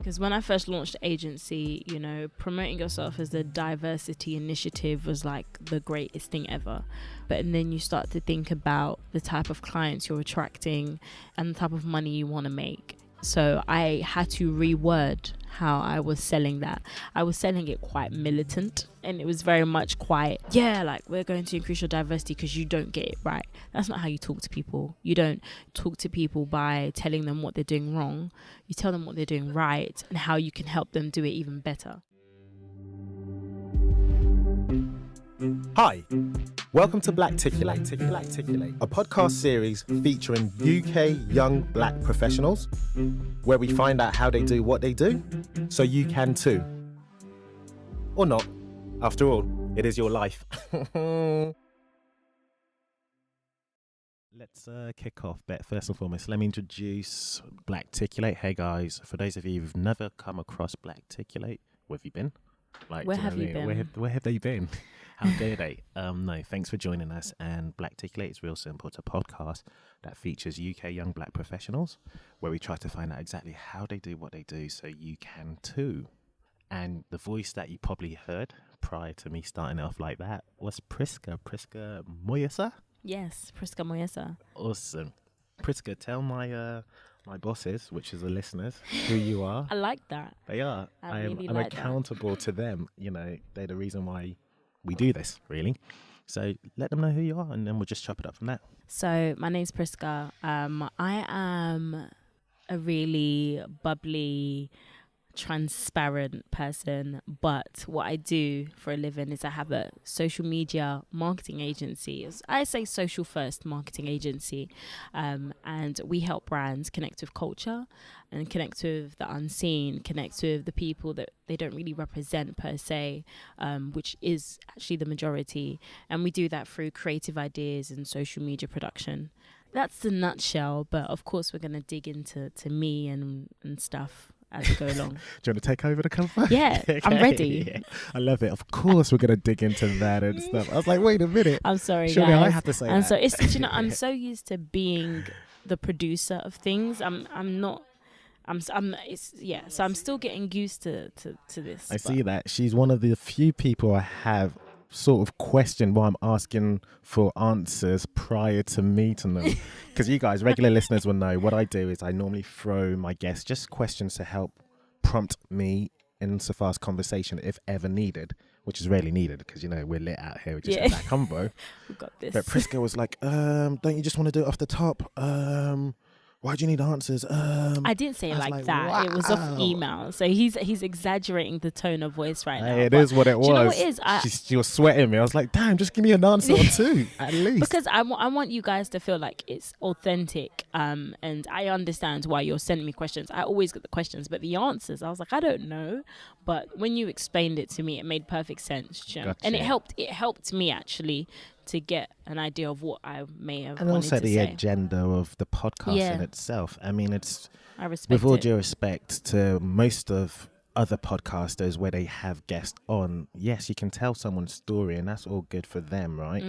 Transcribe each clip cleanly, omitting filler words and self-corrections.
Because when I first launched the agency, you know, promoting yourself as a diversity initiative was like the greatest thing ever. And then you start to think about the type of clients you're attracting and the type of money you want to make. So I had to reword how I was selling that. I was selling it quite militant, and it was very much quite, like, we're going to increase your diversity because you don't get it right. That's not how you talk to people. You don't talk to people by telling them what they're doing wrong. You tell them what they're doing right and how you can help them do it even better. Hi, welcome to Blacticulate, a podcast series featuring UK young black professionals, where we find out how they do what they do, so you can too. Or not. After all, it is your life. Let's kick off. But first and foremost, let me introduce Blacticulate. Hey guys, for those of you who've never come across Blacticulate, where have you been? Like, where have you been? Where have they been? How dare they? No, thanks for joining us. And Blacticulate is real simple. It's a podcast that features UK young black professionals, where we try to find out exactly how they do what they do, so you can too. And the voice that you probably heard prior to me starting it off like that was Prisca Moyesa. Yes, Prisca Moyesa. Awesome. Prisca, tell my bosses, which is the listeners, who you are. I like that. They are. I'm I'm accountable to them. You know, they're the reason why we do this, really. So let them know who you are, and then we'll just chop it up from there. So my name's Prisca. I am a really bubbly, transparent person, but what I do for a living is I have a social media marketing agency. I say social first marketing agency, and we help brands connect with culture and connect with the unseen, connect with the people that they don't really represent per se, which is actually the majority, and we do that through creative ideas and social media production. That's the nutshell, but of course we're going to dig into me and stuff as we go along. Do you want to take over the cover? Yeah, okay. I'm ready. Yeah. I love it. Of course we're going to dig into that and stuff. I was like, wait a minute. I'm sorry, surely guys. I have to say that. So it's, you know, I'm so used to being the producer of things. So I'm still getting used to this. I see that. She's one of the few people I have sort of questioned why I'm asking for answers prior to meeting them. Because you guys, regular listeners, will know what I do is I normally throw my guests just questions to help prompt me insofar as conversation, if ever needed, which is rarely needed because, you know, we're lit out here. We just have that convo. We've got this. But Prisca was like, don't you just want to do it off the top? Why do you need answers? I didn't say it like that. Wow. It was off email. So he's exaggerating the tone of voice right now. It is what it was. Do you know what it is? She was sweating me. I was like, damn, just give me an answer or two, at least. Because I want you guys to feel like it's authentic. And I understand why you're sending me questions. I always get the questions, but the answers, I was like, I don't know. But when you explained it to me, it made perfect sense. You know? Gotcha. And it helped me actually to get an idea of what I may have and wanted also to the say. agenda of the podcast in itself. I mean, I respect with all it. due respect to most of other podcasters where they have guests on, yes, you can tell someone's story and that's all good for them, right?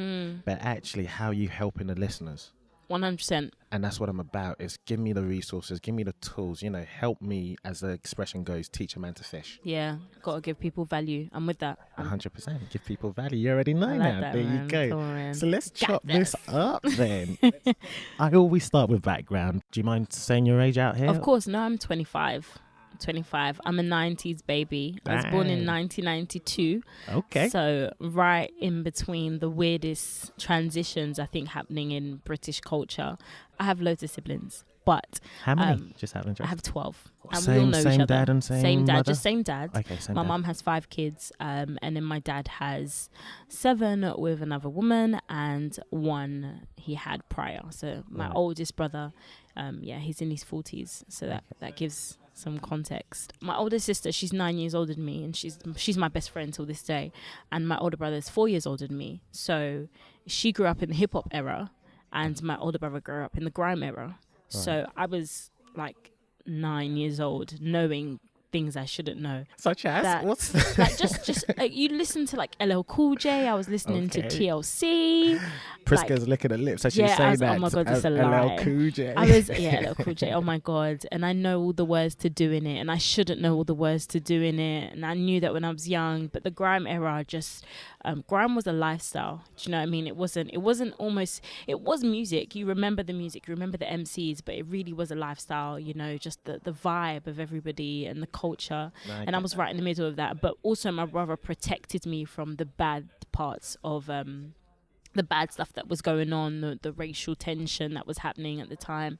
But actually, how are you helping the listeners? 100%. And that's what I'm about, is give me the resources, give me the tools, you know, help me, as the expression goes, teach a man to fish. Yeah, got to give people value. I'm with that. 100%. Give people value. You already know I like now. that, there man. you go. Come on, so let's chop this up then. I always start with background. Do you mind saying your age out here? Of course. No, I'm 25. I'm a 90s baby. I was born in 1992. Okay. So right in between the weirdest transitions, I think, happening in British culture. I have loads of siblings, but how many? Just out of interest. I have 12. And same, we all know same each other. Dad and same dad, mother? just same dad. Okay, same my dad. mum has 5 kids, and then my dad has 7 with another woman, and 1 he had prior. So my oldest brother, he's in his 40s, so that gives some context. My older sister, she's 9 years older than me, and she's my best friend till this day. And my older brother is 4 years older than me. So she grew up in the hip hop era, and my older brother grew up in the grime era. Right. So I was like 9 years old, knowing things I shouldn't know. Such as? That, What's like just you listen to like LL Cool J. I was listening to TLC. Prisca's licking her lips as she was saying that. Oh my God, it's a LL lie. Cool J. LL Cool J. Oh my God. And I know all the words to doing it, and I shouldn't know all the words to doing it. And I knew that when I was young, but the grime era just, grime was a lifestyle. Do you know what I mean? It was music. You remember the music, you remember the MCs, but it really was a lifestyle, you know, just the vibe of everybody and the culture. And I was right in the middle of that. But also my brother protected me from the bad parts of the bad stuff that was going on, the racial tension that was happening at the time.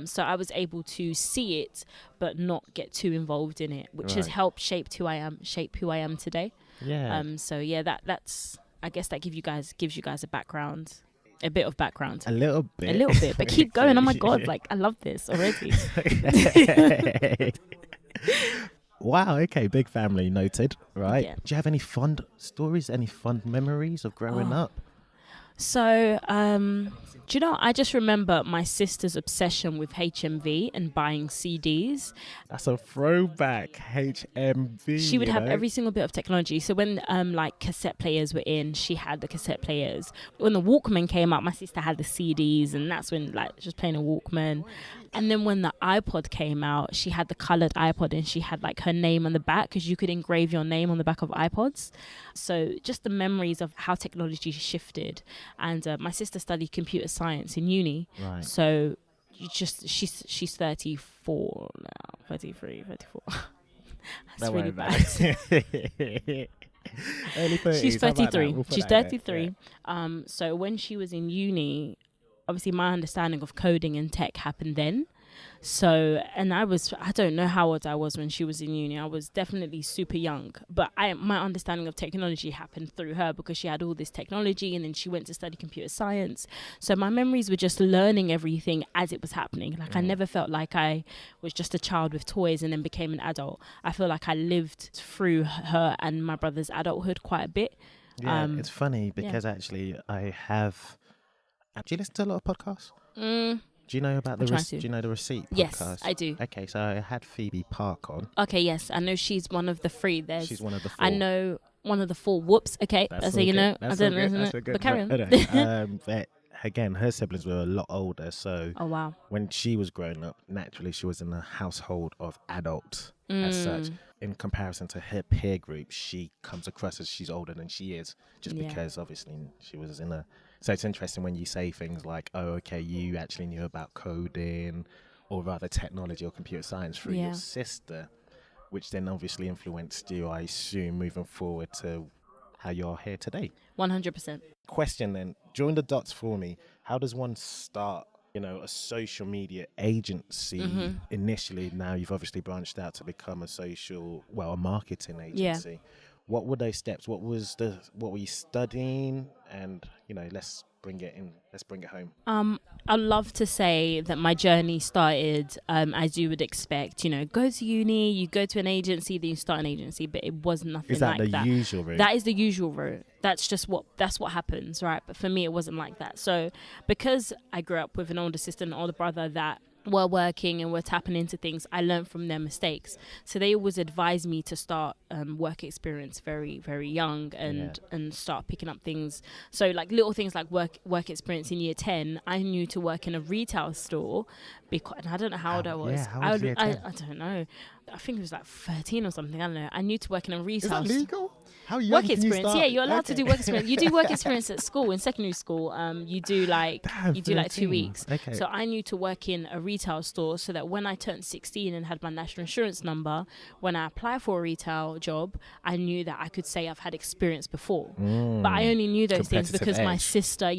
So I was able to see it, but not get too involved in it, which has helped shape who I am today. Yeah. So yeah, that's, I guess that gives you guys a background. A bit of background. A little bit. But keep going. Oh my God, like I love this already. Wow, okay, big family, noted, right? Yeah. Do you have any fond stories, any fond memories of growing up? So, do you know, I just remember my sister's obsession with HMV and buying CDs. That's a throwback, HMV. She would have every single bit of technology. So when like cassette players were in, she had the cassette players. When the Walkman came out, my sister had the CDs, and that's when like she was playing a Walkman. And then when the iPod came out, she had the coloured iPod, and she had like her name on the back, because you could engrave your name on the back of iPods. So just the memories of how technology shifted. And my sister studied computer science in uni. Right. So she's 34 now, 33, 34. That's really bad. Early 30s, She's 33. She's 33. Yeah. So when she was in uni, obviously my understanding of coding and tech happened then. So, and I don't know how old I was when she was in uni. I was definitely super young, but my understanding of technology happened through her, because she had all this technology, and then she went to study computer science. So my memories were just learning everything as it was happening. Like I never felt like I was just a child with toys and then became an adult. I feel like I lived through her and my brother's adulthood quite a bit. Yeah, it's funny because actually I have. Do you listen to a lot of podcasts? Do you know about the Receipt podcast? Yes, I do. Okay, so I had Phoebe Park on. Okay, yes, I know she's one of the three. She's one of the four. I know one of the four. Whoops. Okay, that's how you know. I don't know. But carry on. Again, her siblings were a lot older, so oh wow. When she was growing up, naturally she was in a household of adults as such. In comparison to her peer group, she comes across as she's older than she is, just because obviously she was in a. So it's interesting when you say things like, oh, okay, you actually knew about coding or rather technology or computer science through your sister, which then obviously influenced you, I assume, moving forward to how you're here today. 100%. Question then, join the dots for me. How does one start, a social media agency initially? Now you've obviously branched out to become a marketing agency. Yeah. What were those steps? What were you studying? And, let's bring it home. I'd love to say that my journey started as you would expect. Go to uni, you go to an agency, then you start an agency, but it was nothing like that. Is that the usual route? That is the usual route. That's what happens, right? But for me, it wasn't like that. So because I grew up with an older sister and an older brother that were working and were tapping into things, I learned from their mistakes. So they always advised me to start work experience very, very young and start picking up things. So like little things like work experience in year 10, I knew to work in a retail store and I don't know how old I was. How old I don't know. I think it was like 13 or something. I don't know. I knew to work in a retail. Is that legal? How young work can experience? You start? Yeah, you're allowed to do work experience. You do work experience at school, in secondary school. You do like 2 weeks. Okay. So I knew to work in a retail store so that when I turned 16 and had my national insurance number, when I applied for a retail job, I knew that I could say I've had experience before. But I only knew those things because my sister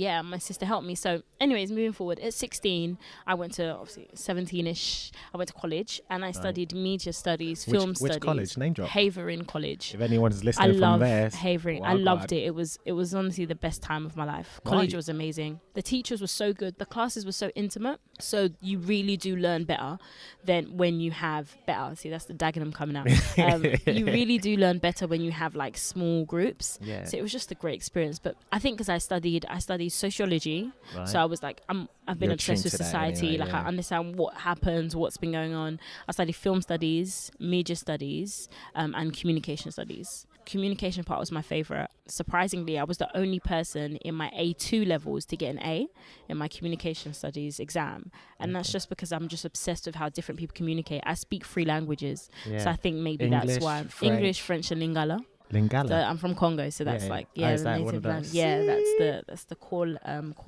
helped me. So anyways, moving forward, at 16, I went to, obviously 17-ish, I went to college and I studied media studies, film studies. Which college? Name drop. Havering College. If anyone's listening from this. behavouring. I loved it. It was honestly the best time of my life. College was amazing. The teachers were so good. The classes were so intimate. So you really do learn better than when you have better. See, that's the Dagenham coming out. You really do learn better when you have like small groups. Yeah. So it was just a great experience. But I think because I studied sociology, Right. so I was like, I've been You're obsessed with attuned to that society. anyway, Like I yeah. understand what happens, what's been going on. I studied film studies, media studies, and communication studies. Communication part was my favorite. Surprisingly, I was the only person in my A2 levels to get an A in my communication studies exam. And that's just because I'm just obsessed with how different people communicate. I speak 3 languages. Yeah. So I think maybe English, that's why. French. English, French, and Lingala. Lingala. So I'm from Congo, so that's Yeah. like Oh, is the that one native of language. those? Yeah, that's the core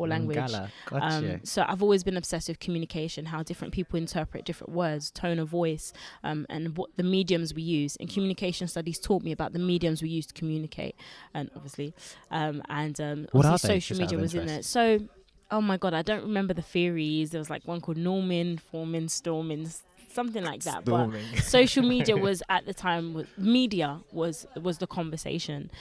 language. Lingala. Gotcha. So I've always been obsessed with communication, how different people interpret different words, tone of voice, and what the mediums we use. And communication studies taught me about the mediums we use to communicate, and obviously, What obviously are they? social Just out media of was in interest. there. So, oh my God, I don't remember the theories. There was like one called Norman, Foreman, Stormin, something like that. Storming. But social media was at the time, media was the conversation,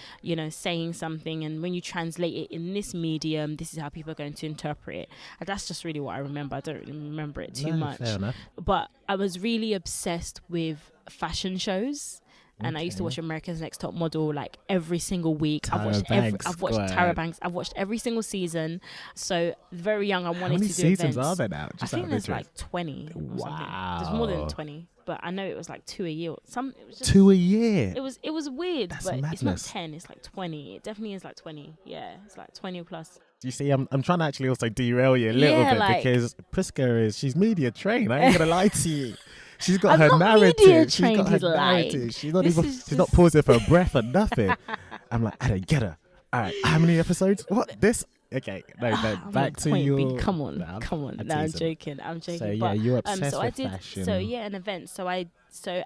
saying something, and when you translate it in this medium, this is how people are going to interpret it. And that's just really what I remember. I don't really remember it too much. Fair enough. But I was really obsessed with fashion shows. And I used to watch America's Next Top Model like every single week. I've watched Tyra Banks. I've watched every single season. So very young, I wanted How many to do seasons events. are there now? I Just think out of there's interest. like 20. Or something. Wow. There's more than 20, but I know it was like 2 a year. It was just, 2 a year. It was weird, That's but it's not madness. 10. It's like 20. It definitely is like 20. Yeah, it's like 20 plus. Do you see? I'm trying to actually also derail you a little bit because Prisca she's media trained. I ain't gonna lie to you. She's got I'm her not narrative. media She's got trained, her you lie. narrative. She's not This even. is She's not just- pausing for a breath or nothing. I'm like, I don't get her. All right, how many episodes? What this? Okay, no. I'm Back on to point, your. B. Come on. Nah, No, I'm joking. I'm joking. So yeah, but, you're obsessed so I with did. fashion. So yeah, an event. So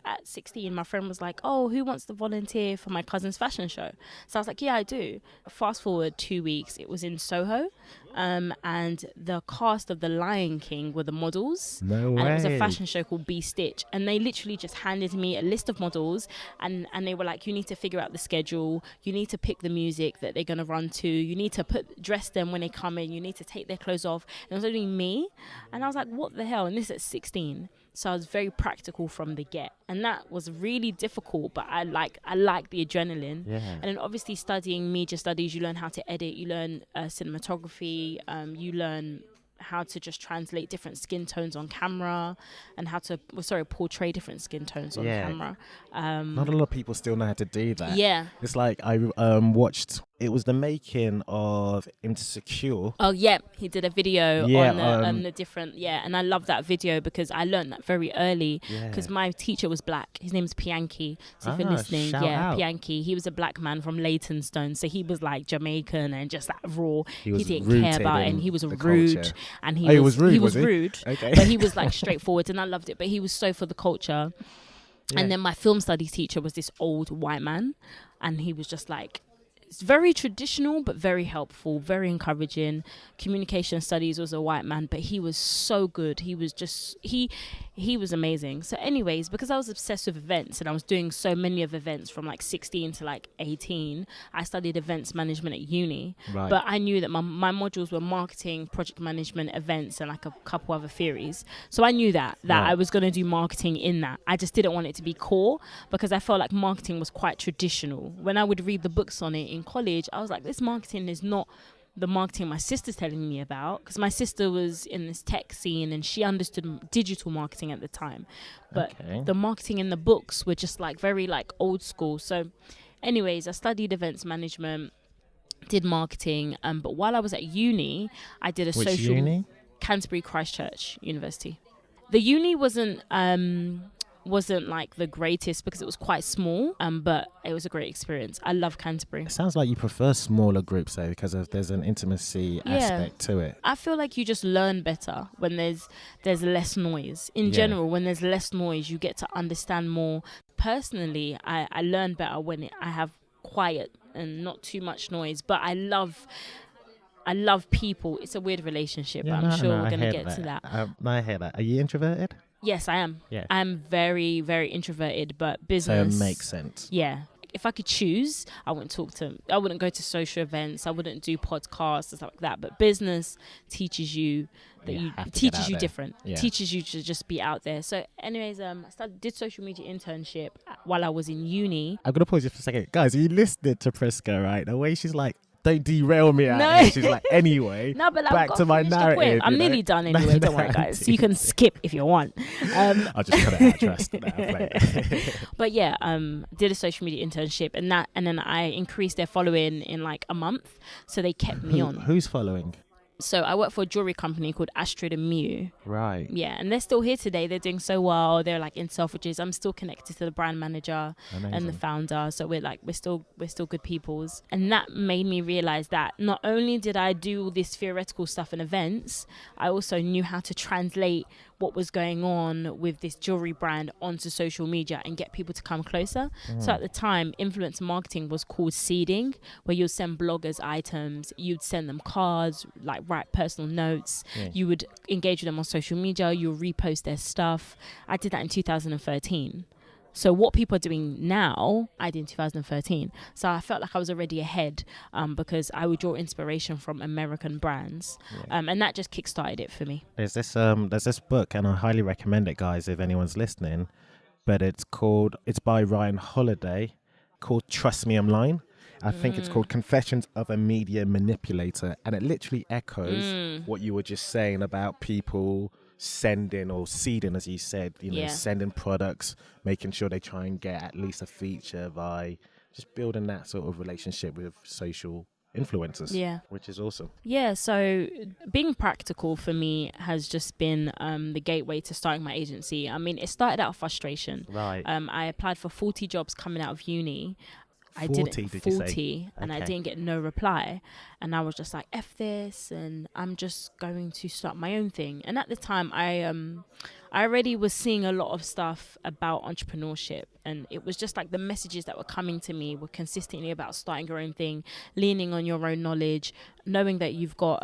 at 16, my friend was like, "Oh, who wants to volunteer for my cousin's fashion show?" So I was like, "Yeah, I do." Fast forward 2 weeks, it was in Soho, and the cast of The Lion King were the models. No way. And it was a fashion show called Be Stitch, and they literally just handed me a list of models, and they were like, "You need to figure out the schedule. You need to pick the music that they're gonna run to. You need to dress them when they come in. You need to take their clothes off." And it was only me, and I was like, "What the hell?" And this at 16. So I was very practical from the get, and that was really difficult. But I like the adrenaline. Yeah. And then obviously studying media studies, you learn how to edit, you learn cinematography, you learn how to just translate different skin tones on camera, and how to portray different skin tones on camera. Not a lot of people still know how to do that. Yeah. It's like I watched. It was the making of Insecure. Oh yeah, he did a video Yeah, on the different and I love that video because I learned that very early because my teacher was black. His name's Pianki. So if you're listening, shout out. Pianki. He was a black man from Leytonstone, so he was like Jamaican and just that raw. He was didn't rooted care about it, in and he was the rude. culture. And He was rude. He was Was he? rude. Okay. But he was like straightforward, and I loved it. But he was so for the culture. Yeah. And then my film studies teacher was this old white man, and he was just like, it's very traditional but very helpful, very encouraging. Communication studies was a white man, but he was so good. He was just he was amazing. So anyways, because I was obsessed with events and I was doing so many of events from like 16 to like 18, I studied events management at uni. Right. But I knew that my modules were marketing, project management, events, and like a couple other theories. So I knew that Right. I was going to do marketing in that. I just didn't want it to be core because I felt like marketing was quite traditional. When I would read the books on it in college, I was like, this marketing is not the marketing my sister's telling me about, because my sister was in this tech scene and she understood digital marketing at the time, but the marketing in the books were just like very like old school. So anyways, I studied events management, did marketing, but while I was at uni, I did a Which social uni? Canterbury Christchurch University. The uni wasn't like the greatest because it was quite small, but it was a great experience. I love Canterbury. It sounds like you prefer smaller groups though, because there's an intimacy aspect to it. I feel like you just learn better when there's less noise. In general, when there's less noise, you get to understand more. Personally, I learn better when I have quiet and not too much noise. But I love people. It's a weird relationship, but I'm sure we're going to get to that. I hear that. Are you introverted? Yes, I am. Yeah. I'm very, very introverted, but business. So it makes sense. Yeah. if I could choose, I wouldn't go to social events. I wouldn't do podcasts and stuff like that. But business teaches you teaches you different. Yeah. Teaches you to just be out there. So anyways, I did social media internship while I was in uni. I'm going to pause you for a second. Guys, are you listening to Prisca, right? The way she's like, don't derail me out here. She's like, anyway, no, but back to my narrative. I'm nearly done anyway. Don't worry, guys. So you can skip if you want. I'll just cut it out, trust. But yeah, did a social media internship and then I increased their following in like a month. So they kept me on. Who's following? So I work for a jewelry company called Astrid and Mew. Right. Yeah, and they're still here today. They're doing so well. They're like in Selfridges. I'm still connected to the brand manager and the founder. So we're still good peoples. And that made me realize that not only did I do all this theoretical stuff in events, I also knew how to translate what was going on with this jewelry brand onto social media and get people to come closer. So at the time, influencer marketing was called seeding, where you'd send bloggers items, you'd send them cards, like write personal notes, you would engage with them on social media, you'll repost their stuff. I did that in 2013. So what people are doing now, I did in 2013. So I felt like I was already ahead because I would draw inspiration from American brands. And that just kickstarted it for me. There's this book, and I highly recommend it, guys, if anyone's listening. But it's by Ryan Holiday, called Trust Me, I'm Lying. I think it's called Confessions of a Media Manipulator. And it literally echoes what you were just saying about people sending or seeding, as you said, sending products, making sure they try and get at least a feature by just building that sort of relationship with social influencers, which is awesome. So being practical for me has just been the gateway to starting my agency. I mean, it started out of frustration. Right. I applied for 40 jobs coming out of uni. 40, and I didn't get no reply, and I was just like, F this, and I'm just going to start my own thing. And at the time I already was seeing a lot of stuff about entrepreneurship, and it was just like the messages that were coming to me were consistently about starting your own thing, leaning on your own knowledge, knowing that you've got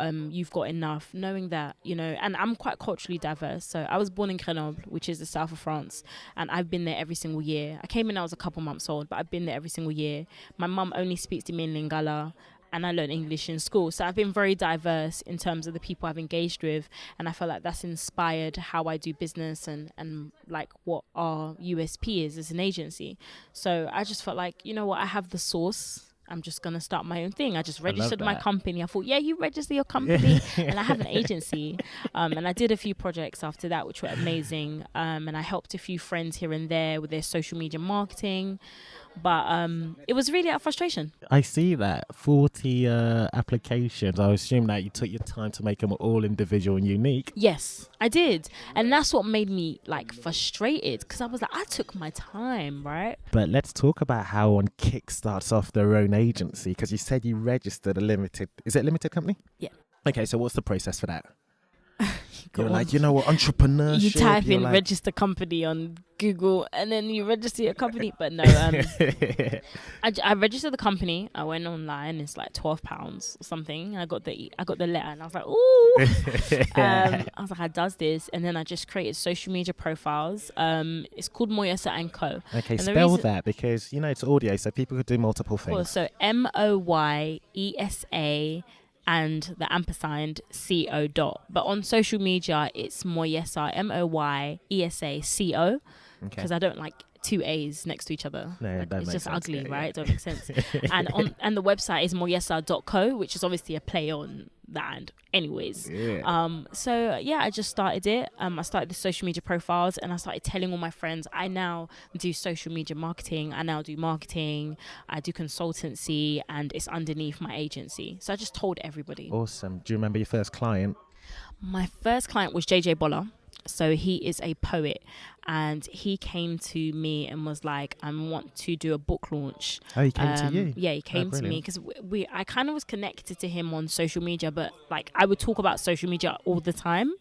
enough, knowing that, and I'm quite culturally diverse. So I was born in Grenoble, which is the south of France, and I've been there every single year. I came in, I was a couple months old, but I've been there every single year. My mum only speaks to me in Lingala, and I learned English in school. So I've been very diverse in terms of the people I've engaged with, and I feel like that's inspired how I do business and like what our USP is as an agency. So I just felt like, you know what, I have the source. I'm just going to start my own thing. I just registered my company. I thought, you register your company. And I have an agency. And I did a few projects after that, which were amazing. And I helped a few friends here and there with their social media marketing. But it was really out of frustration. I see that 40 applications. I assume that you took your time to make them all individual and unique. Yes, I did. And that's what made me like frustrated, because I was like, I took my time, right? But let's talk about how On Kick starts off their own agency, because you said you registered a limited company? Yeah. Okay, so what's the process for that? You're like, what, entrepreneurship. You type in register company on Google and then you register your company. But no, I registered the company. I went online. It's like £12 or something. I got the letter and I was like, ooh. I was like, I does this, and then I just created social media profiles. It's called Moyesa Co. Okay, and spell that, because it's audio, so people could do multiple things. Cool. So Moyesa and the ampersand CO. But on social media, it's Moyesa, Moyesa CO, because I don't like two A's next to each other. No, it's just sense. ugly, right? It don't make sense. And the website is Moyesa.co, which is obviously a play on that. Anyways, I just started it. I started the social media profiles, and I started telling all my friends, I now do social media marketing. I now do marketing. I do consultancy, and it's underneath my agency. So I just told everybody. Awesome. Do you remember your first client? My first client was JJ Boller. So he is a poet, and he came to me and was like, I want to do a book launch. Oh, he came to you? Yeah, he came to me because I kind of was connected to him on social media, but like I would talk about social media all the time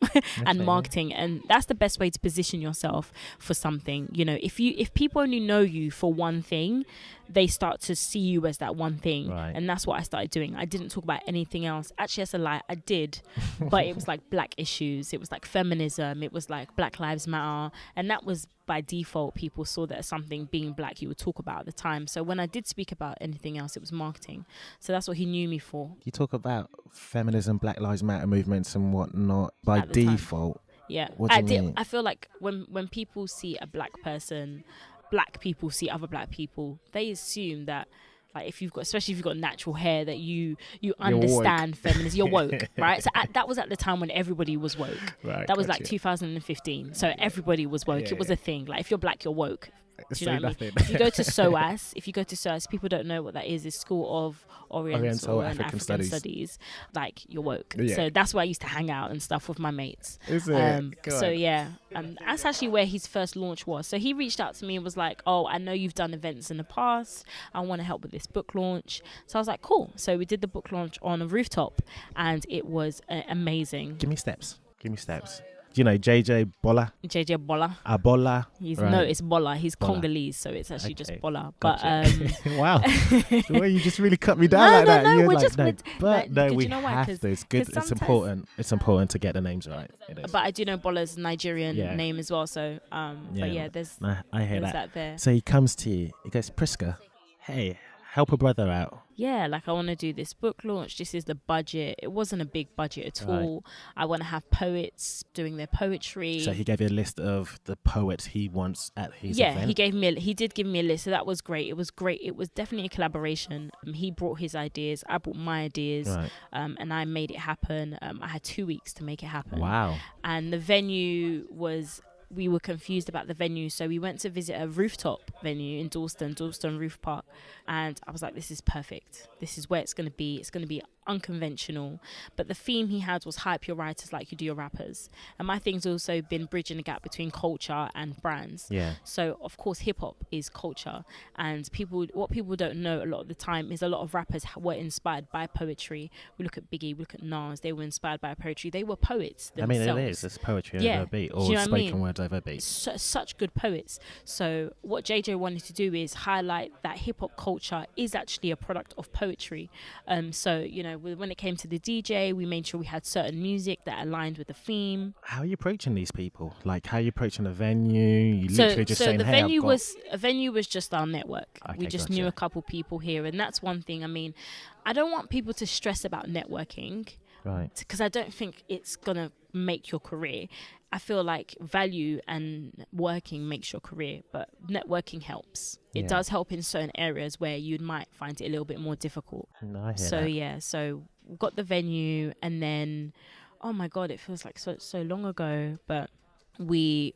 and marketing, and that's the best way to position yourself for something. If people only know you for one thing, they start to see you as that one thing. Right. And that's what I started doing. I didn't talk about anything else. Actually, that's a lie. I did, but it was like black issues. It was like feminism. it was like Black Lives Matter, and that was by default. People saw that as something, being black, you would talk about at the time. So when I did speak about anything else, it was marketing. So that's what he knew me for. You talk about feminism, Black Lives Matter movements and whatnot by At the time. default. Yeah, What do you mean? I feel like when people see a black person, black people see other black people, they assume that, like, especially if you've got natural hair, that you understand feminism, you're woke, right? So that was at the time when everybody was woke. Right, that was like 2015. So everybody was woke. It was a thing. Like, if you're black, you're woke. Do you know what I mean? If you go to SOAS, people don't know what that is. It's School of Oriental and African Studies. Like, you're woke. Yeah. So that's where I used to hang out and stuff with my mates. Is it? So yeah, that's actually where his first launch was. So he reached out to me and was like, "Oh, I know you've done events in the past. I want to help with this book launch." So I was like, "Cool." So we did the book launch on a rooftop, and it was amazing. Give me steps. Do you know JJ Bola? JJ Bola. Bola. No, it's Bola. He's Bola. Congolese, so it's actually just Bola. Gotcha. But wow, the way you just really cut me down like that. No, You're we're like, just. no, but no, we you know why? have to. It's good. It's important. It's important to get the names right. It is. But I do know Bola's Nigerian name as well. So, but yeah, there's. I hear that there. So he comes to you. He goes, Prisca, hey, help a brother out. Yeah, like, I want to do this book launch. This is the budget. It wasn't a big budget at all. I want to have poets doing their poetry. So he gave you a list of the poets he wants at his event? Yeah, he did give me a list. So that was great. It was definitely a collaboration. He brought his ideas. I brought my ideas. Right. And I made it happen. I had 2 weeks to make it happen. Wow. And the venue was... We were confused about the venue, so we went to visit a rooftop venue in Dalston Roof Park, and I was like, this is perfect. This is where it's going to be. It's going to be unconventional, but the theme he had was hype your writers like you do your rappers. And my thing's also been bridging the gap between culture and brands. Yeah. So of course hip hop is culture, and what people don't know a lot of the time is a lot of rappers were inspired by poetry. We look at Biggie, we look at Nas, they were inspired by poetry. They were poets themselves. I mean, it is. It's poetry over a beat, or spoken words over a beat. Such good poets. So what JJ wanted to do is highlight that hip hop culture is actually a product of poetry. So, you know, when it came to the DJ, we made sure we had certain music that aligned with the theme. How are you approaching these people? Like, how are you approaching a venue? You literally just saying, the hey, venue was just our network. Okay, we just knew a couple people here, and that's one thing. I mean, I don't want people to stress about networking, right? Because I don't think it's gonna make your career. I feel like value and working makes your career, but networking helps. It does help in certain areas where you might find it a little bit more difficult. No, I hear so that. yeah, so we got the venue, and then, oh my God, it feels like so long ago, but we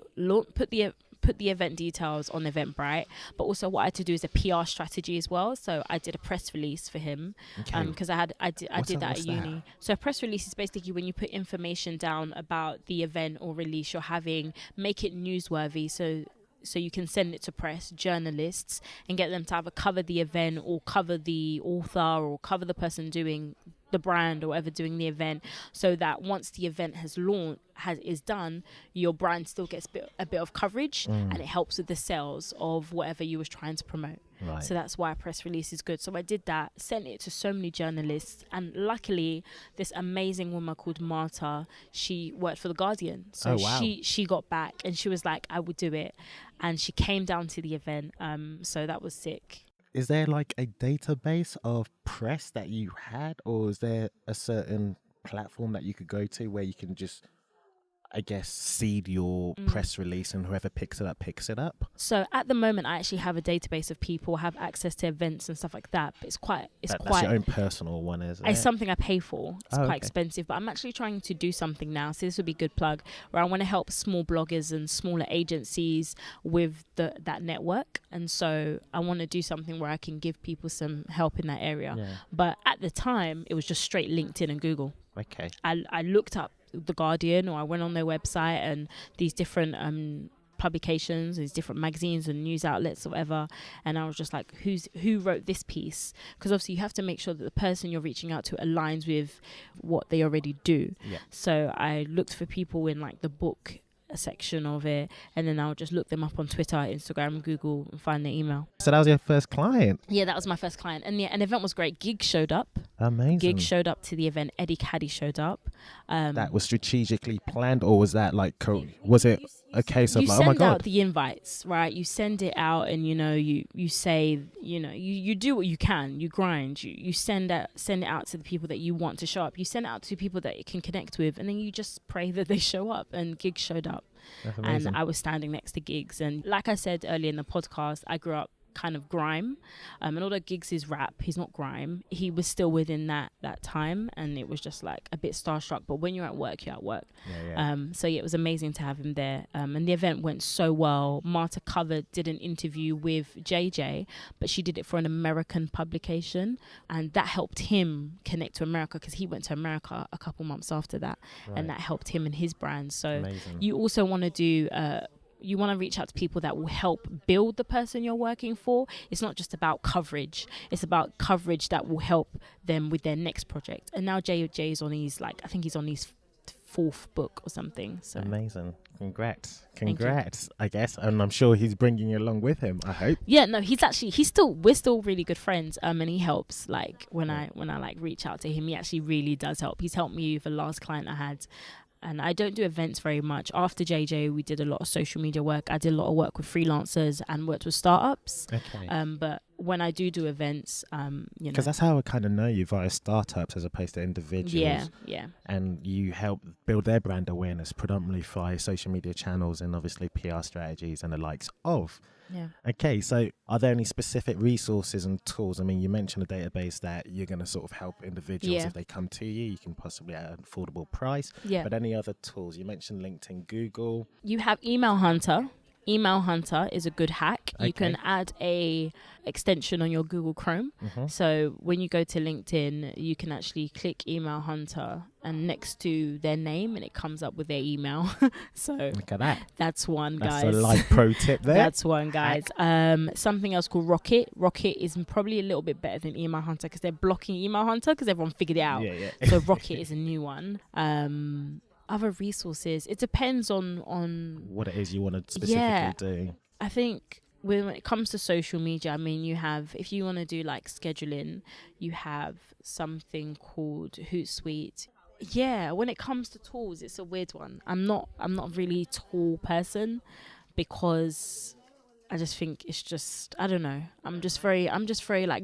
put the event details on Eventbrite, but also what I had to do is a PR strategy as well. So I did a press release for him, because I did that at uni. So a press release is basically when you put information down about the event or release you're having, make it newsworthy, so you can send it to press, journalists, and get them to either cover the event or cover the author or cover the person doing the brand or whatever doing the event, so that once the event is done, your brand still gets a bit of coverage, and it helps with the sales of whatever you was trying to promote. Right. So that's why a press release is good. So I did that, sent it to so many journalists, and luckily this amazing woman called Marta, she worked for The Guardian. So she got back and she was like, I would do it, and she came down to the event. So that was sick. Is there like a database of press that you had, or is there a certain platform that you could go to where you can just, I guess, seed your press release, and whoever picks it up? So at the moment, I actually have a database of people, have access to events and stuff like that. But that's your own personal one, isn't it? It's something I pay for. It's quite expensive, but I'm actually trying to do something now. So this would be a good plug, where I want to help small bloggers and smaller agencies with that network. And so I want to do something where I can give people some help in that area. Yeah. But at the time, it was just straight LinkedIn and Google. Okay. I looked up The Guardian, or I went on their website and these different publications, these different magazines and news outlets or whatever, and I was just like, who wrote this piece? Because obviously you have to make sure that the person you're reaching out to aligns with what they already do. Yeah. So I looked for people in like the book section of it, and then I'll just look them up on Twitter, Instagram, Google, and find their email. So that was your first client? Yeah, that was my first client, and the event was great. Gig showed up. Amazing. Gig showed up to the event. Eddie Caddy showed up. That was strategically planned, or was that like, was it a case of like, oh my God, you send out the invites, right? You send it out, and you say, you do what you can, you grind, you send it out to the people that you want to show up. You send it out to people that you can connect with, and then you just pray that they show up. And gigs showed up. That's amazing. And I was standing next to gigs, and like I said earlier in the podcast, I grew up kind of grime, and although gigs is rap, he's not grime. He was still within that time, and it was just like a bit starstruck. But when you're at work, you're at work. So yeah, it was amazing to have him there, and the event went so well. Marta did an interview with JJ, but she did it for an American publication, and that helped him connect to America, because he went to America a couple months after that. And that helped him and his brand. So amazing. You also want to do you want to reach out to people that will help build the person you're working for. It's not just about coverage. It's about coverage that will help them with their next project. And now JJ is on his, I think he's on his 4th book or something. So amazing. Congrats, I guess. And I'm sure he's bringing you along with him, I hope. Yeah, no, we're still really good friends. And he helps, when I reach out to him, he actually really does help. He's helped me with the last client I had. And I don't do events very much. After JJ, we did a lot of social media work. I did a lot of work with freelancers and worked with startups. Okay. But when I do events, because that's how I kind of know you, via startups as opposed to individuals. Yeah. And you help build their brand awareness predominantly via social media channels and obviously PR strategies and the likes of. Yeah. Okay, so are there any specific resources and tools? I mean, you mentioned a database that you're going to sort of help individuals if they come to you. You can possibly at an affordable price. Yeah. But any other tools? You mentioned LinkedIn, Google. You have Email Hunter. Email Hunter is a good hack. Okay. You can add a extension on your Google Chrome. Mm-hmm. So when you go to LinkedIn, you can actually click Email Hunter and next to their name, and it comes up with their email. So look at that. That's one, guys. That's a live pro tip there. That's one, guys. Something else called Rocket. Rocket is probably a little bit better than Email Hunter because they're blocking Email Hunter because everyone figured it out. Yeah. So Rocket is a new one. Other resources, it depends on what it is you want to specifically do. I think when it comes to social media, I mean, you have, if you want to do scheduling, you have something called Hootsuite. Yeah, when it comes to tools, it's a weird one. I'm not really a tool person because I just think it's just, I don't know. I'm just very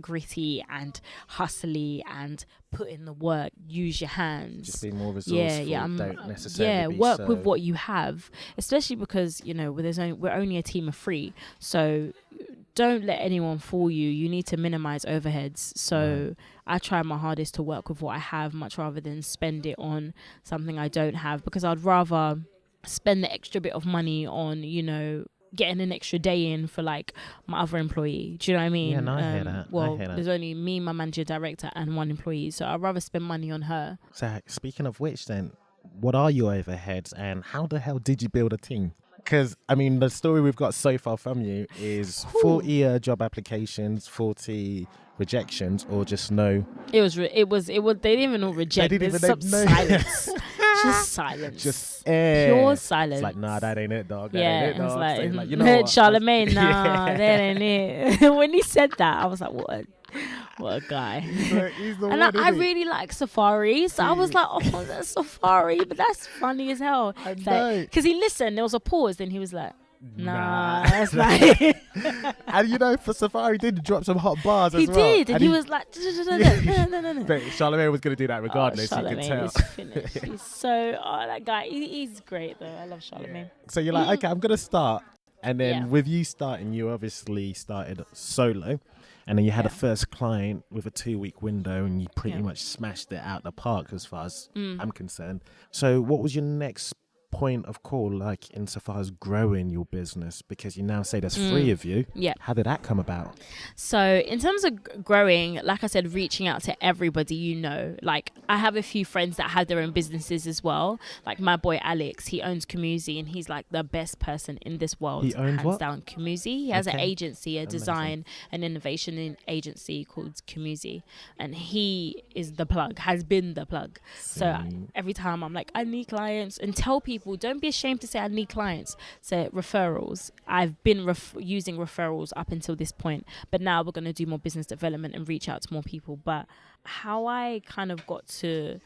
gritty and hustly and put in the work, use your hands. Just be more resourceful. Don't necessarily work with what you have, especially because, we're only a team of 3. So don't let anyone fool you. You need to minimize overheads. So I try my hardest to work with what I have much rather than spend it on something I don't have, because I'd rather spend the extra bit of money on, getting an extra day in for my other employee. Do you know what I mean? Yeah, no, I hear that. Well, there's only me, my manager, director, and 1 employee. So I'd rather spend money on her. So speaking of which then, what are your overheads and how the hell did you build a team? Because, I mean, the story we've got so far from you is 40 job applications, 40 rejections, or just no. It was, they didn't even all reject. There's some silence. Just silence. Just pure silence. It's like, nah, that ain't it, dog. That yeah, ain't it, dog. it's like, you know what? Charlemagne, nah, that ain't it. When he said that, I was like, what a guy. He's the and one, I really like Safari, so I was like, oh, that's Safari, but that's funny as hell. I know. Because he listened, there was a pause, then he was like, nah, that's like. And for Safari, he did drop some hot bars as well. He did, and he was like, no. But Charlemagne was going to do that regardless, you can tell. Is finished. He's so, that guy, he's great though. I love Charlemagne. So you're like, okay, I'm going to start. And then with you starting, you obviously started solo. And then you had a first client with a 2-week window and you pretty much smashed it out the park as far as I'm concerned. So what was your next point of call insofar as growing your business? Because you now say there's 3 of you. Yeah. How did that come about? So in terms of growing, like I said, reaching out to everybody, I have a few friends that have their own businesses as well. Like my boy Alex, he owns Kamuzi and he's the best person in this world. He owns what? Down Kamuzi. He has an agency, a design and innovation agency called Kamuzi. And he is the plug, has been the plug. So every time I'm like, I need clients, and tell people, don't be ashamed to say I need clients. Say referrals. I've been using referrals up until this point, but now we're going to do more business development and reach out to more people. But how I kind of got to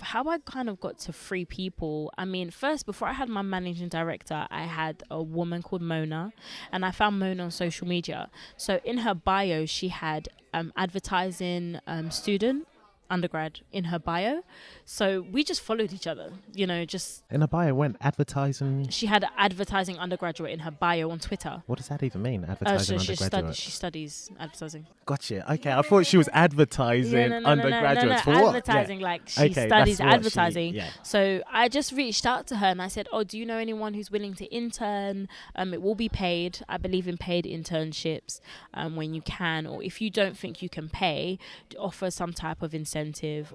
how I kind of got to 3 people. I mean, first, before I had my managing director, I had a woman called Mona, and I found Mona on social media. So in her bio, she had advertising student, undergrad in her bio. So we just followed each other, just In a bio went advertising. she had advertising undergraduate in her bio on Twitter. What does that even mean? Advertising undergraduate. She studies advertising. Gotcha. Okay, I thought she was advertising undergraduates. For what? Advertising, Yeah. like she Okay, studies that's what advertising. yeah. So I just reached out to her and I said, "Oh, do you know anyone who's willing to intern? It will be paid. I believe in paid internships when you can, or if you don't think you can pay, offer some type of incentive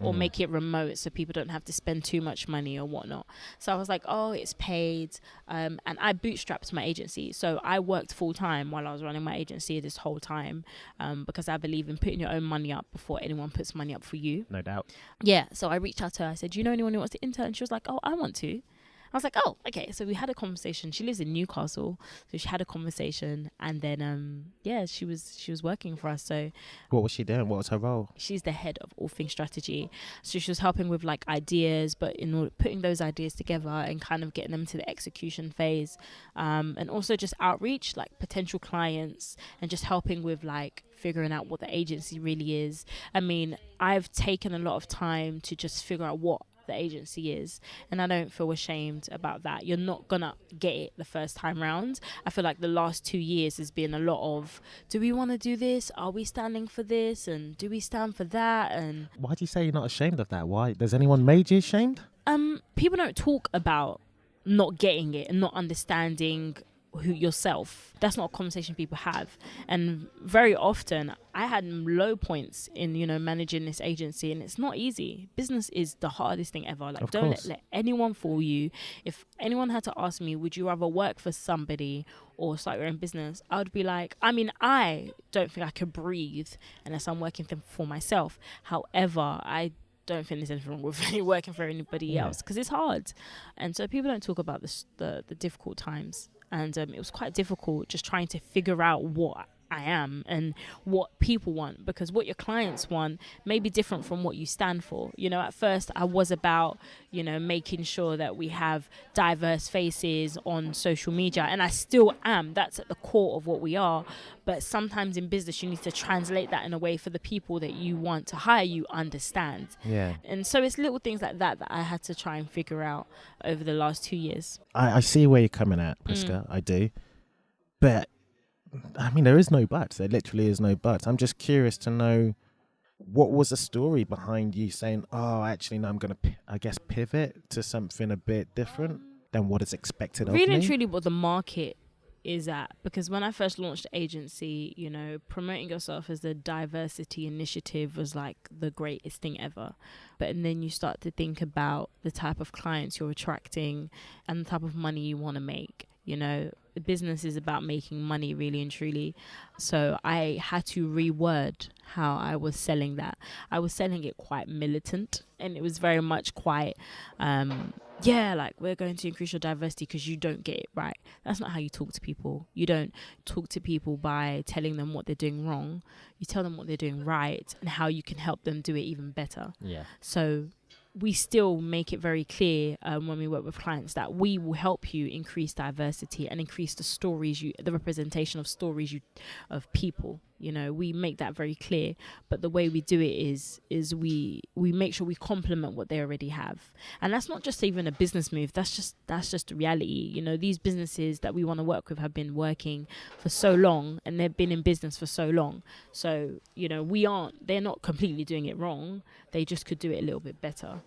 or make it remote so people don't have to spend too much money or whatnot." So I was like, "Oh, it's paid," and I bootstrapped my agency. So I worked full time while I was running my agency this whole time because I believe in putting your own money up before anyone puts money up for you. No doubt. Yeah, so I reached out to her. I said, "Do you know anyone who wants to intern?" She was like, "Oh, I want to." I was like, "Oh, okay." So we had a conversation. She lives in Newcastle, so she had a conversation, and then she was working for us. So What was she doing? What was her role? she's the head of all things strategy. So she was helping with like ideas, but in order putting those ideas together and kind of getting them to the execution phase, and also just outreach, like potential clients, and just helping with like figuring out what the agency really is. I mean, I've taken a lot of time to just figure out what the agency is, and I don't feel ashamed about that. You're not gonna get it the first time round. I feel like the last 2 years has been a lot of, do we want to do this? Are we standing for this? And do we stand for that? And Why do you say you're not ashamed of that? Why? Does anyone made you ashamed? people don't talk about not getting it and not understanding who yourself. That's not a conversation people have. And very often I had low points in managing this agency, and it's not easy. Business is the hardest thing ever. Like, don't let anyone fool you. If anyone had to ask me, would you rather work for somebody or start your own business, I would be like, I don't think I could breathe unless I'm working for myself. However, I don't think there's anything wrong with working for anybody else, because it's hard. And so people don't talk about the difficult times. And it was quite difficult just trying to figure out what I am and what people want, because what your clients want may be different from what you stand for. At first I was about, making sure that we have diverse faces on social media, and I still am. That's at the core of what we are. But sometimes in business, you need to translate that in a way for the people that you want to hire you understand. Yeah. And so it's little things like that I had to try and figure out over the last 2 years. I see where you're coming at, Prisca. I do. But I mean, there is no buts. There literally is no buts. I'm just curious to know, what was the story behind you saying, "Oh, actually, no, I'm going to, I guess, pivot to something a bit different than what is expected of me?" Really and truly what the market is at. Because when I first launched the agency, promoting yourself as the diversity initiative was like the greatest thing ever. And then you start to think about the type of clients you're attracting and the type of money you want to make. The business is about making money, really and truly. So I had to reword how I was selling that. I was selling it quite militant, and it was very much quite, like, we're going to increase your diversity because you don't get it right. That's not how you talk to people. You don't talk to people by telling them what they're doing wrong. You tell them what they're doing right and how you can help them do it even better. Yeah. So we still make it very clear when we work with clients that we will help you increase diversity and increase the representation of stories of people. We make that very clear. But the way we do it is we make sure we complement what they already have. And that's not just even a business move. That's just reality. These businesses that we want to work with have been working for so long, and they've been in business for so long. So, they're not completely doing it wrong. They just could do it a little bit better.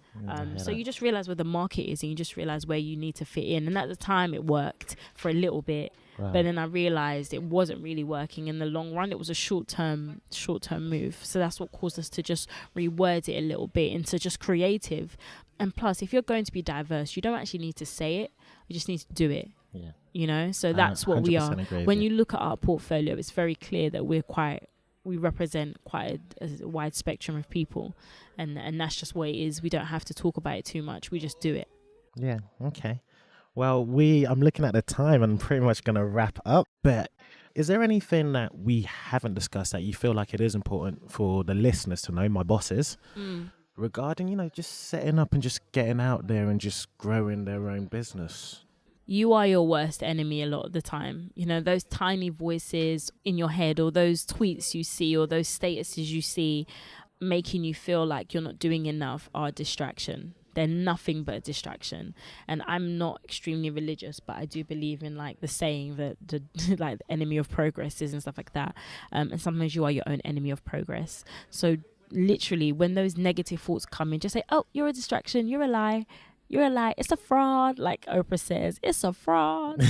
So you just realize where the market is, and you just realize where you need to fit in. And at the time it worked for a little bit. Right. But then I realized it wasn't really working in the long run. It was a short-term move. So that's what caused us to just reword it a little bit into just creative. And plus, if you're going to be diverse, you don't actually need to say it. You just need to do it. Yeah. So that's what we are. When you look at our portfolio, it's very clear that we represent quite a wide spectrum of people. And that's just what it is. We don't have to talk about it too much. We just do it. Yeah. Okay. Well, I'm looking at the time and I'm pretty much going to wrap up. But is there anything that we haven't discussed that you feel like it is important for the listeners to know, my bosses, regarding, just setting up and just getting out there and just growing their own business? You are your worst enemy a lot of the time. Those tiny voices in your head, or those tweets you see, or those statuses you see making you feel like you're not doing enough, are a distraction. They're nothing but a distraction. And I'm not extremely religious, but I do believe in like the saying that the like the enemy of progress is and stuff like that. And sometimes you are your own enemy of progress. So literally, when those negative thoughts come in, just say, oh, you're a distraction, you're a lie, it's a fraud. Like Oprah says, it's a fraud.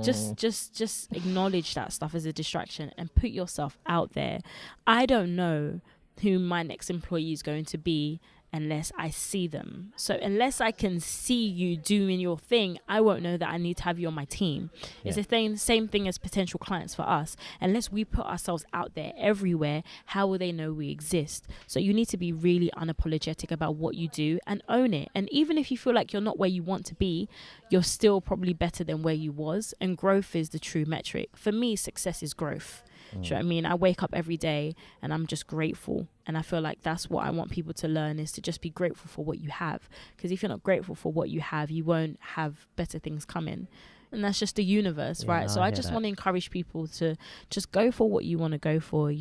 Just acknowledge that stuff as a distraction and put yourself out there. I don't know who my next employee is going to be unless I see them. So unless I can see you doing your thing, I won't know that I need to have you on my team. Yeah. It's the same thing as potential clients for us. Unless we put ourselves out there everywhere, how will they know we exist? So you need to be really unapologetic about what you do and own it. And even if you feel like you're not where you want to be, you're still probably better than where you was. And growth is the true metric. For me, success is growth. Do you know what I mean? I wake up every day and I'm just grateful. And I feel like that's what I want people to learn, is to just be grateful for what you have. Because if you're not grateful for what you have, you won't have better things coming. And that's just the universe, right? No, so I just want to encourage people to just go for what you want to go for.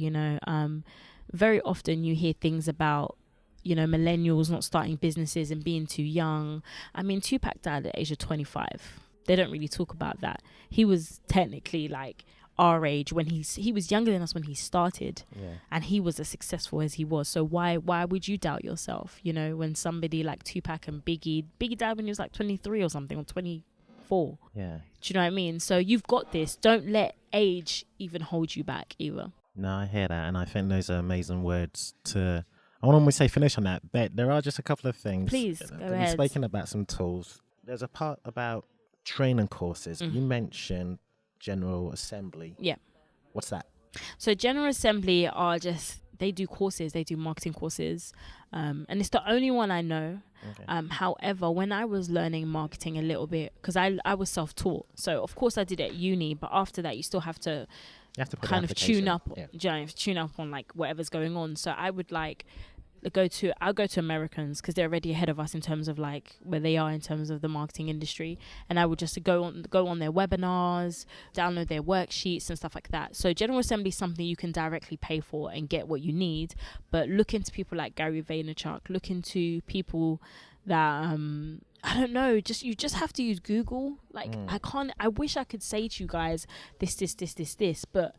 Very often you hear things about, millennials not starting businesses and being too young. I mean, Tupac died at the age of 25. They don't really talk about that. He was technically like our age when he was younger than us when he started, and he was as successful as he was. So why would you doubt yourself? When somebody like Tupac and Biggie died when he was like 23 or something, or 24. Do you know what I mean? So you've got this. Don't let age even hold you back either. No, I hear that, and I think those are amazing words to. I want to say finish on that, but there are just a couple of things. Please go ahead. Speaking about some tools, there's a part about training courses. You mentioned General Assembly. Yeah. What's that? So General Assembly they do courses, they do marketing courses. And it's the only one I know. Okay. However, when I was learning marketing a little bit, because I was self-taught. So of course I did it at uni, but after that you still have to kind of tune up. Yeah. You have to tune up on like whatever's going on. So I would I'll go to Americans because they're already ahead of us in terms of like where they are in terms of the marketing industry, and I would just go on their webinars, download their worksheets and stuff like that. So General Assembly is something you can directly pay for and get what you need, but look into people like Gary Vaynerchuk, look into people that I don't know, you just have to use Google. Like I wish I could say to you guys this, but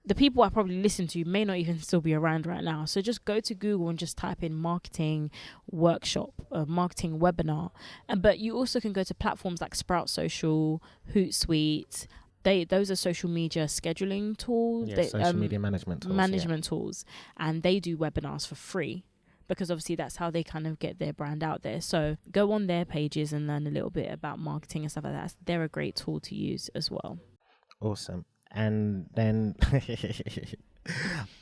the people I probably listen to may not even still be around right now. So just go to Google and just type in marketing workshop, marketing webinar. But you also can go to platforms like Sprout Social, Hootsuite. Those are social media scheduling tools. Social media management tools. And they do webinars for free, because obviously that's how they kind of get their brand out there. So go on their pages and learn a little bit about marketing and stuff like that. They're a great tool to use as well. Awesome. And then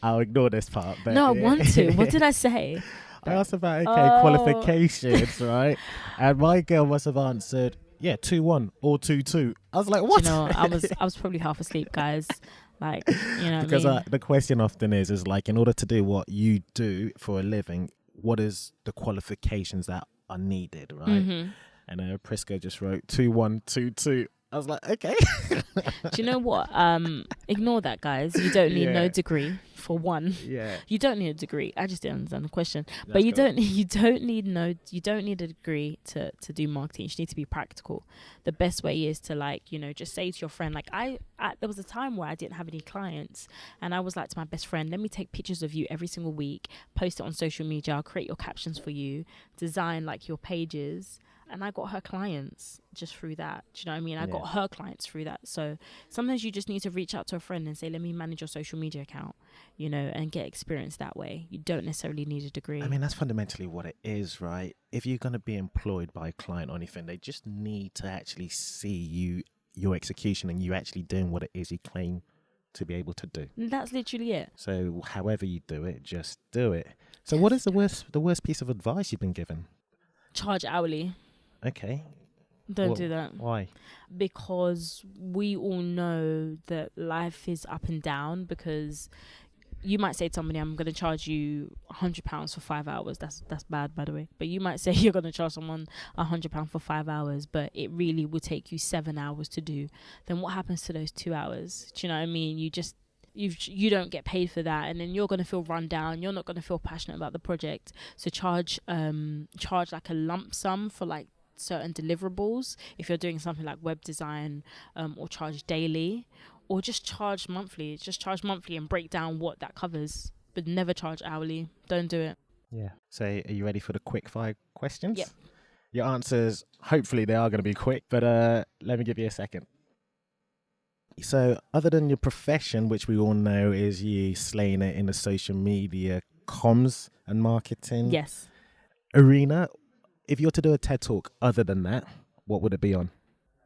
I'll ignore this part. But no, I want to. What did I say? I asked about qualifications, right? And my girl must have answered, 2-1 or 2-2. I was like, what? I was probably half asleep, guys. Like, because the question often is like, in order to do what you do for a living, what is the qualifications that are needed, right? Mm-hmm. And Prisca just wrote 2-1, 2-2. I was like, okay. Do you know what? Ignore that, guys. You don't need no degree for one. Yeah. You don't need a degree. I just didn't understand the question. But you don't need a degree to do marketing. You just need to be practical. The best way is to just say to your friend, like there was a time where I didn't have any clients, and I was like to my best friend, let me take pictures of you every single week, post it on social media, I'll create your captions for you, design like your pages. And I got her clients just through that. Do you know what I mean? I got her clients through that. So sometimes you just need to reach out to a friend and say, let me manage your social media account, and get experience that way. You don't necessarily need a degree. I mean, that's fundamentally what it is, right? If you're going to be employed by a client or anything, they just need to actually see your execution and you actually doing what it is you claim to be able to do. That's literally it. So however you do it, just do it. So what is the worst piece of advice you've been given? Charge hourly. Okay. Don't do that. Why? Because we all know that life is up and down, because you might say to somebody, I'm going to charge you £100 for 5 hours. That's bad, by the way. But you might say you're going to charge someone £100 for 5 hours, but it really will take you 7 hours to do. Then what happens to those 2 hours? Do you know what I mean? You don't get paid for that, and then you're going to feel run down. You're not going to feel passionate about the project. So charge like a lump sum for like certain deliverables if you're doing something like web design, or charge daily, or just charge monthly. Just charge monthly and break down what that covers, but never charge hourly. Don't do it. Yeah. So are you ready for the quick fire questions? Yep. Your answers, hopefully they are going to be quick, but let me give you a second. So other than your profession, which we all know is you slaying it in the social media comms and marketing arena, if you were to do a TED Talk other than that, what would it be on?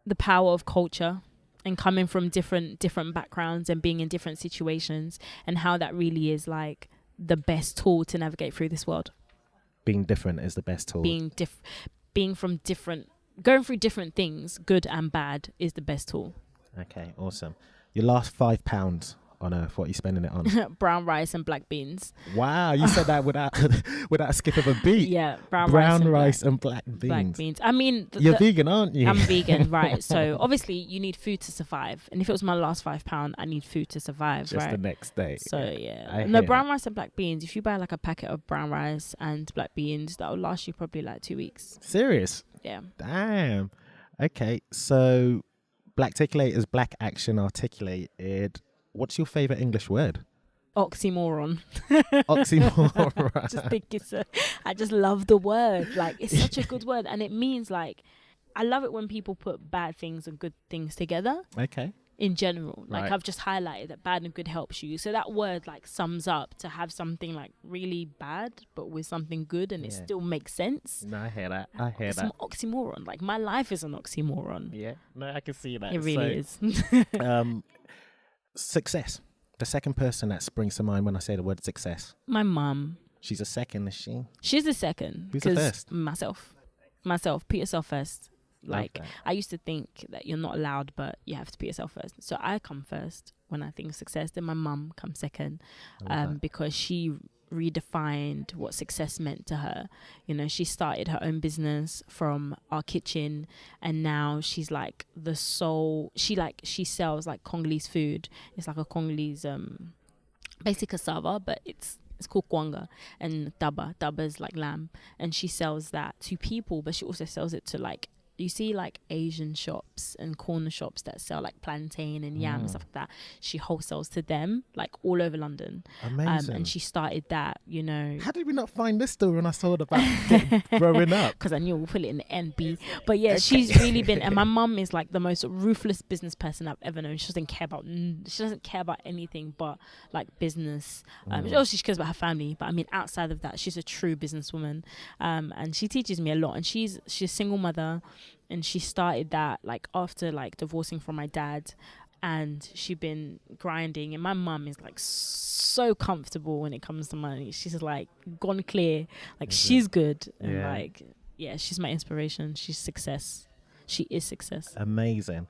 The power of culture and coming from different backgrounds and being in different situations, and how that really is like the best tool to navigate through this world. Being different is the best tool. Going through different things, good and bad, is the best tool. Okay, awesome. Your last £5 on earth, what are you spending it on? Brown rice and black beans. Wow, you said that without a skip of a beat. Yeah, brown rice and black beans. Black beans. I mean, you're vegan, aren't you? I'm vegan, right? So obviously you need food to survive, and if it was my last £5, I need food to survive, just right? the next day. So brown rice and black beans. If you buy like a packet of brown rice and black beans, that will last you probably like 2 weeks. Serious? Yeah. Damn. Okay, so Blacticulate is black action articulated. What's your favourite English word? Oxymoron. Oxymoron. I just love the word. Like, it's such a good word, and it means like, I love it when people put bad things and good things together. Okay. In general, like right. I've just highlighted that bad and good helps you. So that word like sums up to have something like really bad, but with something good, and it still makes sense. No, I hear that. It's an oxymoron. Like, my life is an oxymoron. Yeah. No, I can see that. It really is. Success. The second person that springs to mind when I say the word success. My mum. She's a second, is she? She's the second. Who's the first? Myself. Put yourself first. Like, I used to think that you're not allowed, but you have to put yourself first. So I come first when I think of success. Then my mum comes second, because she redefined what success meant to her. You know, she started her own business from our kitchen, and now she's like the sole. She sells like Congolese food. It's like a Congolese basic cassava, but it's called kwanga, and daba. Daba is like lamb, and she sells that to people, but she also sells it to like, you see like Asian shops and corner shops that sell like plantain and yam and stuff like that. She wholesales to them like all over London. Amazing. And she started that, you know. How did we not find this story when I saw it about growing up? Because I knew we'll put it in the NB. But yeah, she's really been, and my mum is like the most ruthless business person I've ever known. She doesn't care about anything but like business. Obviously she cares about her family, but I mean, outside of that, she's a true businesswoman. And she teaches me a lot, and she's a single mother. And she started that like after like divorcing from my dad, and she'd been grinding. And my mum is like so comfortable when it comes to money. She's like gone clear. Like, she's good. And like, yeah, she's my inspiration. She's success. She is success. Amazing.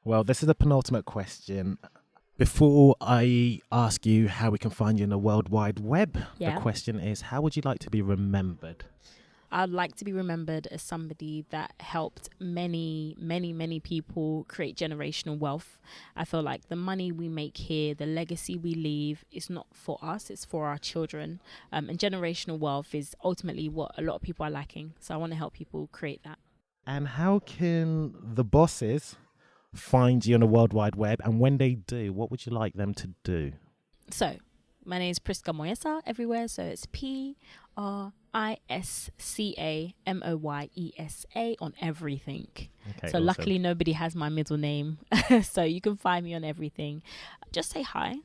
Well, this is the penultimate question. Before I ask you how we can find you in the World Wide Web, the question is, how would you like to be remembered? I'd like to be remembered as somebody that helped many, many, many people create generational wealth. I feel like the money we make here, the legacy we leave, is not for us, it's for our children. And generational wealth is ultimately what a lot of people are lacking. So I want to help people create that. And how can the bosses find you on the World Wide Web? And when they do, what would you like them to do? So, my name is Prisca Moyesa everywhere. So it's PRISCAMOYESA on everything. Okay, so awesome. Luckily nobody has my middle name. So you can find me on everything. Just say hi.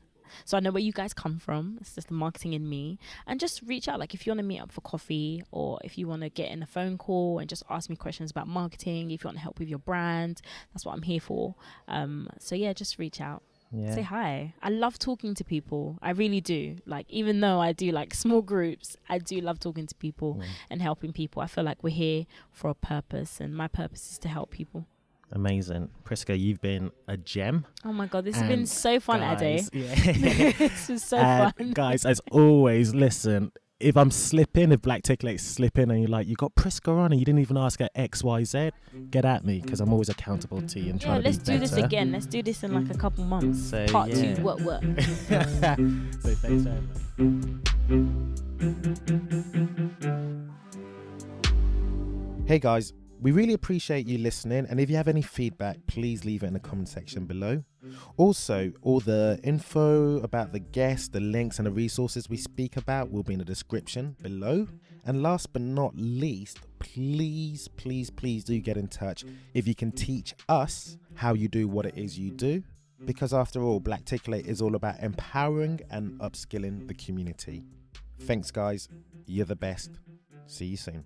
So I know where you guys come from. It's just the marketing in me. And just reach out. Like, if you want to meet up for coffee, or if you want to get in a phone call and just ask me questions about marketing, if you want to help with your brand, that's what I'm here for. So yeah, just reach out. Yeah. Say hi. I love talking to people. I really do. Like, even though I do like small groups, I do love talking to people and helping people. I feel like we're here for a purpose, and my purpose is to help people. Amazing. Prisca, you've been a gem. Oh my God, this has been so fun, guys, Eddie. Yeah. This was so fun. Guys, as always, listen, if I'm slipping, if Blacticulate's slipping and you're like, you got Prisca on and you didn't even ask her X, Y, Z, get at me because I'm always accountable to you and trying to be better. Let's do this again. Let's do this in like a couple months. So, Part yeah. 2, what? So thanks very much. Hey guys, we really appreciate you listening, and if you have any feedback, please leave it in the comment section below. Also, all the info about the guests, the links and the resources we speak about will be in the description below. And last but not least, please do get in touch if you can teach us how you do what it is you do. Because after all, Blacticulate is all about empowering and upskilling the community. Thanks guys, you're the best. See you soon.